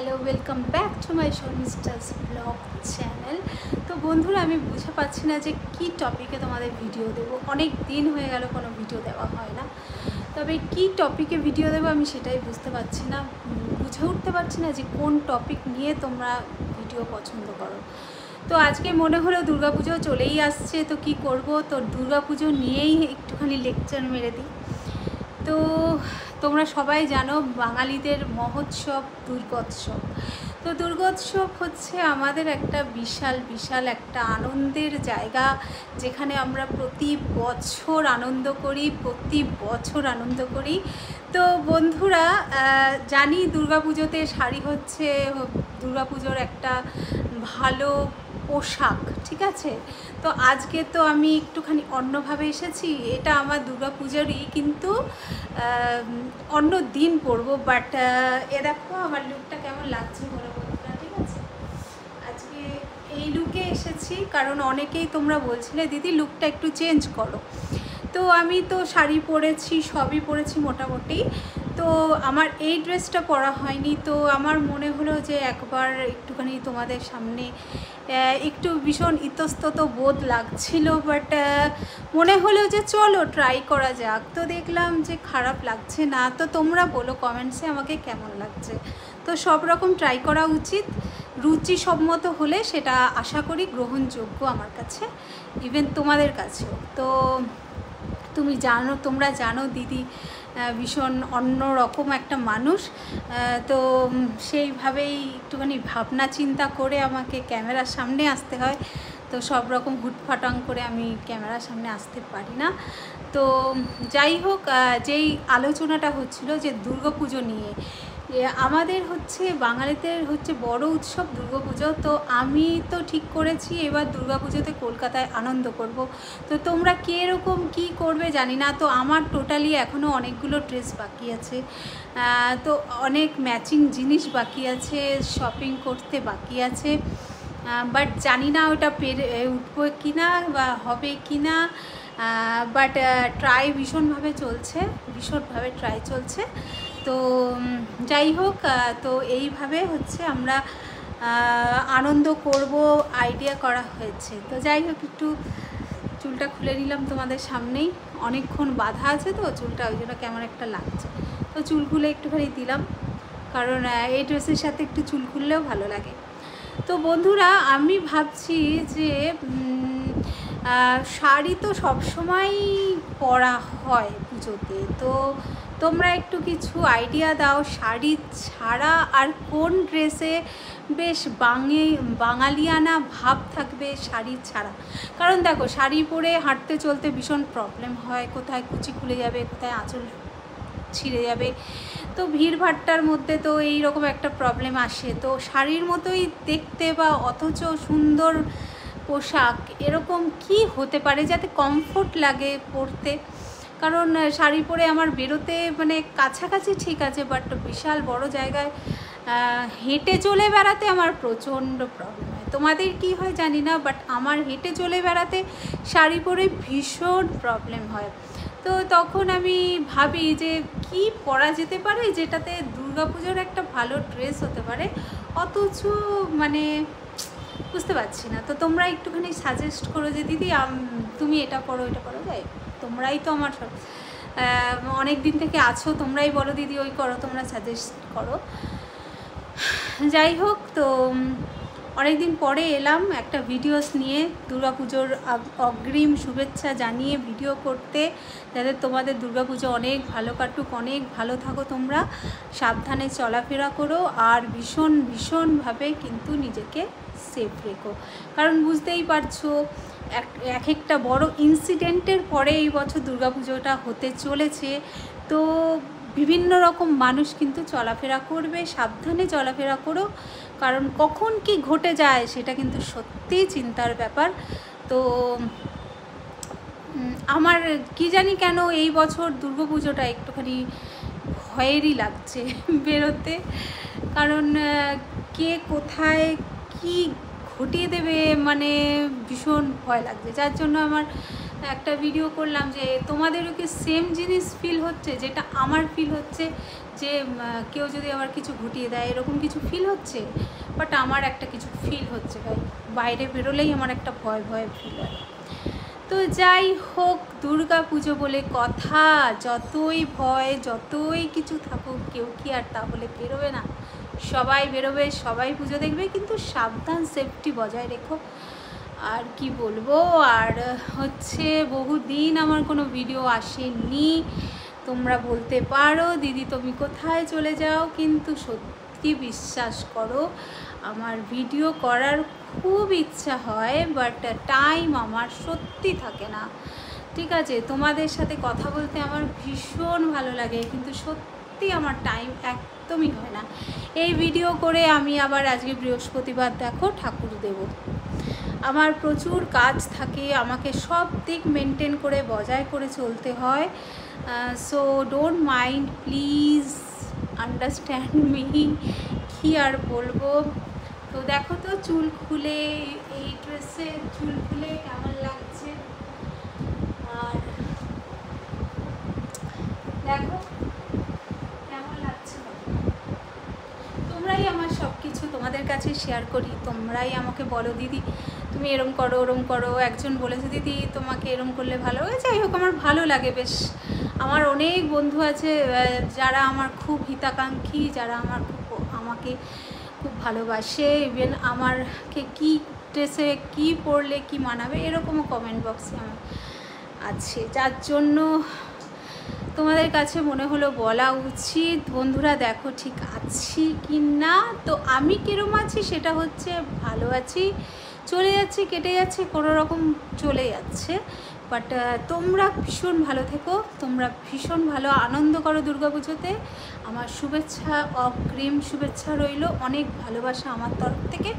Hello, welcome back to my Sharmistha's blog channel. তো বন্ধুরা, আমি বুঝে পাচ্ছি না যে কী টপিকে তোমাদের ভিডিও দেবো। অনেক দিন হয়ে গেল কোনো ভিডিও দেওয়া হয় না, তবে কী টপিকে ভিডিও দেবো আমি সেটাই বুঝতে পারছি না, বুঝে উঠতে পারছি না যে কোন টপিক নিয়ে তোমরা ভিডিও পছন্দ করো। তো আজকে মনে হলো দুর্গাপুজো চলেই আসছে, তো কি করব, তো দুর্গাপুজো নিয়েই একটুখানি লেকচার মেরে দিই। তো তোমরা সবাই জানো বাঙালিদের মহোৎসব দুর্গোৎসব। তো দুর্গোৎসব হচ্ছে আমাদের একটা বিশাল বিশাল একটা আনন্দের জায়গা, যেখানে আমরা প্রতি বছর আনন্দ করি। তো বন্ধুরা, জানি দুর্গাপুজোতে শাড়ি হচ্ছে দুর্গাপুজোর একটা ভালো পোশাক, ঠিক আছে। তো আজকে তো আমি একটুখানি অন্যভাবে এসেছি, এটা আমার দুর্গাপুজোরই, কিন্তু অন্য দিন পরবো। বাট এ দেখো আমার লুকটা কেমন লাগছে বলো বন্ধুরা, ঠিক আছে। আজকে এই লুকে এসেছি কারণ অনেকেই তোমরা বলছিলে দিদি লুকটা একটু চেঞ্জ করো। তো আমি তো শাড়ি পরেছি, সবই পরেছি মোটামুটি। তো আমার এই ড্রেসটা পরা হয়নি, তো আমার মনে হলো যে একবার একটুখানি তোমাদের সামনে একটু ভীষণ ইতস্তত বোধ লাগছিল, বাট মনে হলো যে চলো ট্রাই করা যাক। তো দেখলাম যে খারাপ লাগছে না। তো তোমরা বলো কমেন্টসে আমাকে কেমন লাগছে। তো সব রকম ট্রাই করা উচিত, রুচিসম্মত হলে সেটা আশা করি গ্রহণযোগ্য আমার কাছে, ইভেন তোমাদের কাছেও। তো তোমরা জানো দিদি ভীষণ অন্য রকম একটা মানুষ, তো সেইভাবেই একটুখানি ভাবনা চিন্তা করে আমাকে ক্যামেরার সামনে আসতে হয়। তো সব রকম হুটফাটাং করে আমি ক্যামেরার সামনে আসতে পারি না। তো যাই হোক, যেই আলোচনাটা হচ্ছিল যে দুর্গাপুজো নিয়ে, আমাদের হচ্ছে বাঙালিদের হচ্ছে বড় উৎসব দুর্গাপুজো। তো আমি তো ঠিক করেছি এবার দুর্গাপুজোতে কলকাতায় আনন্দ করব। তো তোমরা কীরকম কী করবে জানি না। তো আমার টোটালি এখনও অনেকগুলো ড্রেস বাকি আছে, তো অনেক ম্যাচিং জিনিস বাকি আছে, শপিং করতে বাকি আছে। বাট জানি না ওটা উঠবো কি না বা হবে কি না। বাট ট্রাই ভীষণভাবে চলছে। তো যাই হোক, তো এইভাবে হচ্ছে আমরা আনন্দ করব আইডিয়া করা হয়েছে। তো যাই হোক, একটু চুলটা খুলে নিলাম তোমাদের সামনেই, অনেকক্ষণ বাঁধা আছে তো চুলটা, ওই জন্য কেমন একটা লাগছে। তো চুল খুলে একটুখানি দিলাম, কারণ এই ড্রেসের সাথে একটু চুল খুললেও ভালো লাগে। তো বন্ধুরা, আমি ভাবছি যে শাড়ি তো সবসময়ই পরা হয় পুজোতে, তো তোমরা একটু কিছু আইডিয়া দাও শাড়ি ছাড়া আর কোন ড্রেসে বেশ বাঙালিয়ানা ভাব থাকবে শাড়ি ছাড়া। কারণ দেখো, শাড়ি পরে হাঁটতে চলতে ভীষণ প্রবলেম হয়, কোথায় কুচি খুলে যাবে, কোথায় আঁচল ছিঁড়ে যাবে। তো ভিড়ভাট্টার মধ্যে তো এই রকম একটা প্রবলেম আসে। তো শাড়ির মতোই দেখতে বা অথচ সুন্দর পোশাক এরকম কি হতে পারে যাতে কমফোর্ট লাগে পরতে। কারণ শাড়ি পরে আমার বেরোতে মানে কাছাকাছি ঠিক আছে, বাট বিশাল বড় জায়গায় হেঁটে চলে বেড়াতে আমার প্রচণ্ড প্রবলেম হয়। তোমাদের কি হয় জানি না, বাট আমার হেঁটে চলে বেড়াতে শাড়ি পরে ভীষণ প্রবলেম হয়। তো তখন আমি ভাবি যে কি পরা যেতে পারে যেটাতে দুর্গাপুজোর একটা ভালো ড্রেস হতে পারে, অথচ মানে বুঝতে পারছি না। তো তোমরা একটুখানি সাজেস্ট করো যে দিদি তুমি এটা করো এটা করো। যাই, তোমরাই তো আমার সব অনেক দিন থেকে আছো, তোমরাই বলো দিদি ওই করো, তোমরা সাজেস্ট করো। যাই হোক, তো অনেক দিন পরে এলাম একটা ভিডিওস নিয়ে, দুর্গাপুজোর অগ্রিম শুভেচ্ছা জানিয়ে ভিডিও করতে, যাতে তোমাদের দুর্গাপুজো অনেক ভালো কাটুক, অনেক ভালো থাকো, তোমরা সাবধানে চলাফেরা করো, আর ভীষণভাবে কিন্তু নিজেকে সেফ রেখো। কারণ বুঝতেই পারছো এক একটা বড় ইনসিডেন্টের পরে এই বছর দুর্গাপুজোটা হতে চলেছে। তো বিভিন্ন রকম মানুষ কিন্তু চলাফেরা করবে, সাবধানে চলাফেরা করো, কারণ কখন কি ঘটে যায় সেটা কিন্তু সত্যিই চিন্তার ব্যাপার। তো আমার কি জানি কেন এই বছর দুর্গাপুজোটা একটুখানি ভয়েরই লাগছে বেরোতে, কারণ কে কোথায় কি ঘটিয়ে দেবে মানে ভীষণ ভয় লাগছে, যার জন্য আমার একটা ভিডিও করলাম যে তোমাদেরও কি সেম জিনিস ফিল হচ্ছে যেটা আমার ফিল হচ্ছে, যে কেউ যদি আবার কিছু ঘটিয়ে দেয় এরকম কিছু ফিল হচ্ছে। বাট আমার একটা কিছু ফিল হচ্ছে ভাই, বাইরে বেরোলেই আমার একটা ভয় ভয় ফিল হয়। তো যাই হোক, দুর্গা পুজো বলে কথা, যতই ভয় যতই কিছু থাকুক কেউ কি আর তা বলে বেরোবে না? সবাই বেরোবে, সবাই পুজো দেখবে, কিন্তু সাবধান, সেফটি বজায় রেখো। আর কি বলবো, আর হচ্ছে বহুদিন আমার কোনো ভিডিও আসেনি। তোমরা বলতে পারো দিদি তুমি কোথায় চলে যাও, কিন্তু সত্যি বিশ্বাস করো আমার ভিডিও করার খুব ইচ্ছা হয়, বাট টাইম আমার সত্যি থাকে না। ঠিক আছে, তোমাদের সাথে কথা বলতে আমার ভীষণ ভালো লাগে, কিন্তু সত্যি আমার টাইম একদমই হয় না। এই ভিডিও করে আমি আবার আজকে বৃহস্পতিবার দেখো ঠাকুর দেব, আমার প্রচুর কাজ থাকে, আমাকে সব দিক মেনটেন করে বজায় করে চলতে হয়। So don't mind, please understand me, কী আর বলবো। তো দেখো তো চুল খুলে, এই ড্রেসে চুল খুলে কেমন লাগছে, আর দেখো কেমন লাগছে। তোমরাই আমার সব কিছু, তোমাদের কাছে শেয়ার করি, তোমরাই আমাকে বলো দিদি তুমি এরম করো ওরম করো। একজন বলেছে দিদি তোমাকে এরম করলে ভালো হয়, যাই হোক আমার ভালো লাগে বেশ। আমার অনেক বন্ধু আছে যারা আমার খুব হিতাকাঙ্ক্ষী, যারা আমাকে খুব ভালোবাসে, ইভেন আমারকে কী ড্রেসে কী পরলে কী মানাবে এরকমও কমেন্ট বক্সে আমার আছে, যার জন্য তোমাদের কাছে মনে হলো বলা উচিত। বন্ধুরা দেখো ঠিক আছি কি না, তো আমি কীরকম আছি সেটা হচ্ছে ভালো আছি, চলে যাচ্ছে, কেটে যাচ্ছে, কোনো রকম চলে যাচ্ছে। বাট তোমরা ভীষণ ভালো থেকো, তোমরা ভীষণ ভালো আনন্দ করো দুর্গাপুজোতে। আমার শুভেচ্ছা, অগ্রিম শুভেচ্ছা রইল, অনেক ভালোবাসা আমার তরফ থেকে।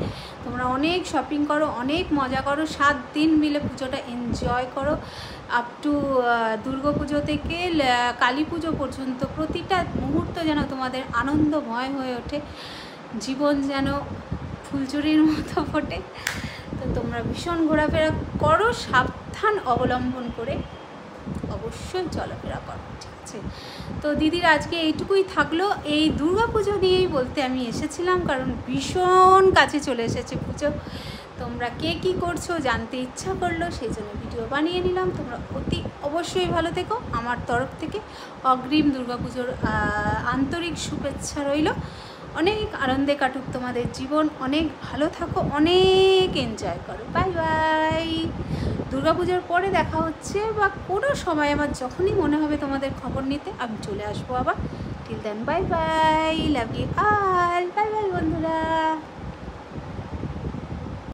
তোমরা অনেক শপিং করো, অনেক মজা করো, 7 দিন মিলে পুজোটা এনজয় করো। আপ টু দুর্গাপুজো থেকে কালী পুজো পর্যন্ত প্রতিটা মুহূর্ত যেন তোমাদের আনন্দময় হয়ে ওঠে, জীবন যেন ফুলঝুরির মতো ফোটে। তো তোমরা ভীষণ ঘোরাফেরা করো, সাবধান অবলম্বন করে অবশ্যই চলাফেরা করো, ঠিক আছে? তো দিদির আজকে এইটুকুই থাকলো, এই দুর্গাপুজো নিয়েই বলতে আমি এসেছিলাম, কারণ ভীষণ কাছে চলে এসেছে পুজো। তোমরা কে কী করছো জানতে ইচ্ছা করলো, সেই জন্য ভিডিও বানিয়ে নিলাম। তোমরা অতি অবশ্যই ভালো থেকো, আমার তরফ থেকে অগ্রিম দুর্গাপুজোর আন্তরিক শুভেচ্ছা রইল। অনেক আনন্দে কাটুক তোমাদের জীবন, অনেক ভালো থাকো, অনেক এনজয় করো। Bye bye. দুর্গাপুজোর পরে দেখা হচ্ছে, বা কোনো সময় আমার যখনই মনে হবে তোমাদের খবর নিতে আমি চলে আসবো আবার। Till then bye bye, love you all, bye bye বন্ধুরা।